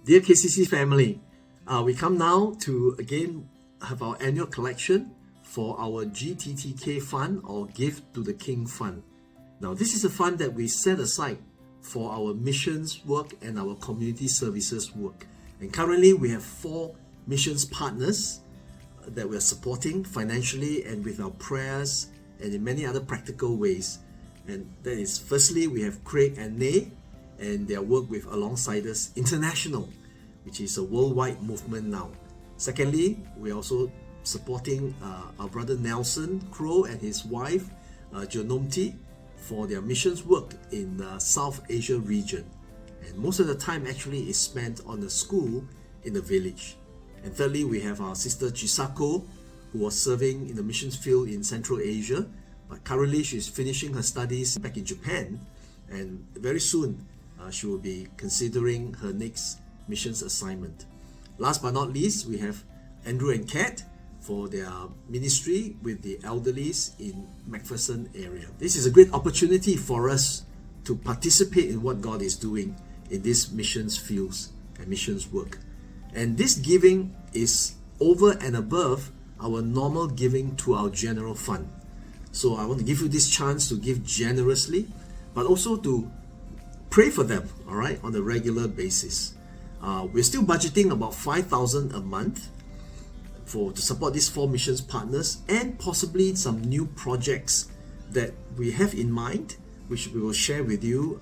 Dear KCC family, we come now to again have our annual collection for our GTTK fund, or Gift to the King fund. Now, this is a fund that we set aside for our missions work and our community services work. And currently we have 4 missions partners that we're supporting financially and with our prayers and in many other practical ways. And that is, firstly, we have Craig and Nay and their work with Alongside Us International, which is a worldwide movement now. Secondly, we're also supporting our brother Nelson Crow and his wife Jonomti for their missions work in the South Asia region. And most of the time actually is spent on a school in the village. And thirdly, we have our sister Chisako, who was serving in the missions field in Central Asia, but currently she's finishing her studies back in Japan, and very soon she will be considering her next missions assignment. Last but not least, we have Andrew and Kat for their ministry with the elderlies in MacPherson area. This is a great opportunity for us to participate in what God is doing in these missions fields and missions work. And this giving is over and above our normal giving to our general fund. So I want to give you this chance to give generously, but also to pray for them, all right, on a regular basis. We're still budgeting about $5,000 a month to support these 4 missions partners, and possibly some new projects that we have in mind, which we will share with you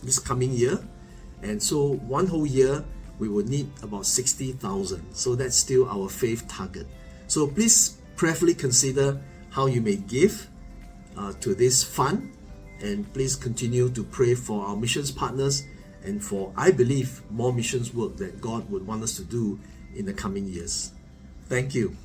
this coming year. And so one whole year we will need about 60,000. So that's still our faith target. So please prayerfully consider how you may give to this fund, and please continue to pray for our missions partners and for, I believe, more missions work that God would want us to do in the coming years. Thank you.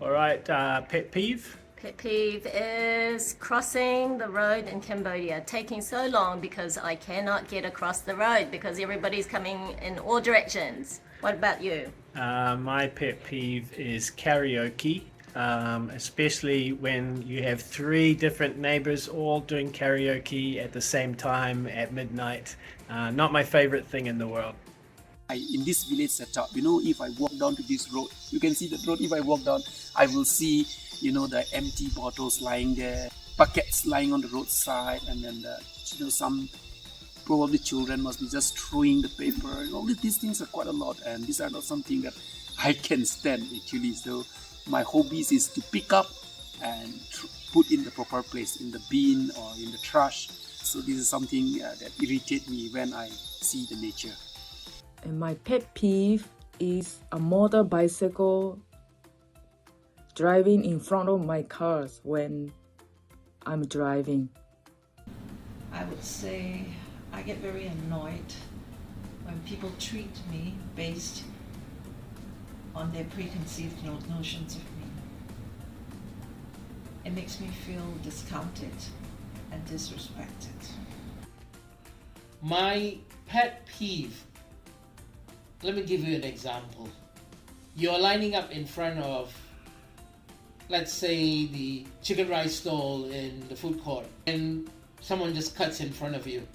All right, pet peeve? Pet peeve is crossing the road in Cambodia, taking so long because I cannot get across the road because everybody's coming in all directions. What about you? My pet peeve is karaoke, especially when you have 3 different neighbors all doing karaoke at the same time at midnight. Not my favorite thing in the world. In this village setup, if I walk down to this road, you can see the road. If I walk down, I will see, the empty bottles lying there, buckets lying on the roadside, and then some probably children must be just throwing the paper. All these things are quite a lot, and these are not something that I can stand actually. So my hobbies is to pick up and put in the proper place, in the bin or in the trash. So this is something that irritates me when I see the nature. And my pet peeve is a motorcycle driving in front of my cars when I'm driving. I would say I get very annoyed when people treat me based on their preconceived notions of me. It makes me feel discounted and disrespected. My pet peeve, let me give you an example. You're lining up in front of, let's say, the chicken rice stall in the food court, and someone just cuts in front of you.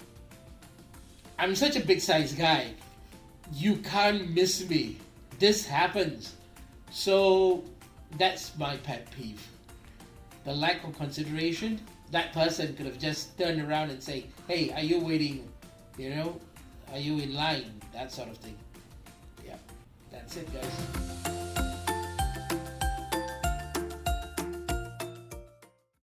I'm such a big size guy. You can't miss me. This happens. So that's my pet peeve. The lack of consideration. That person could have just turned around and say, hey, are you waiting? Are you in line? That sort of thing. Yeah, that's it.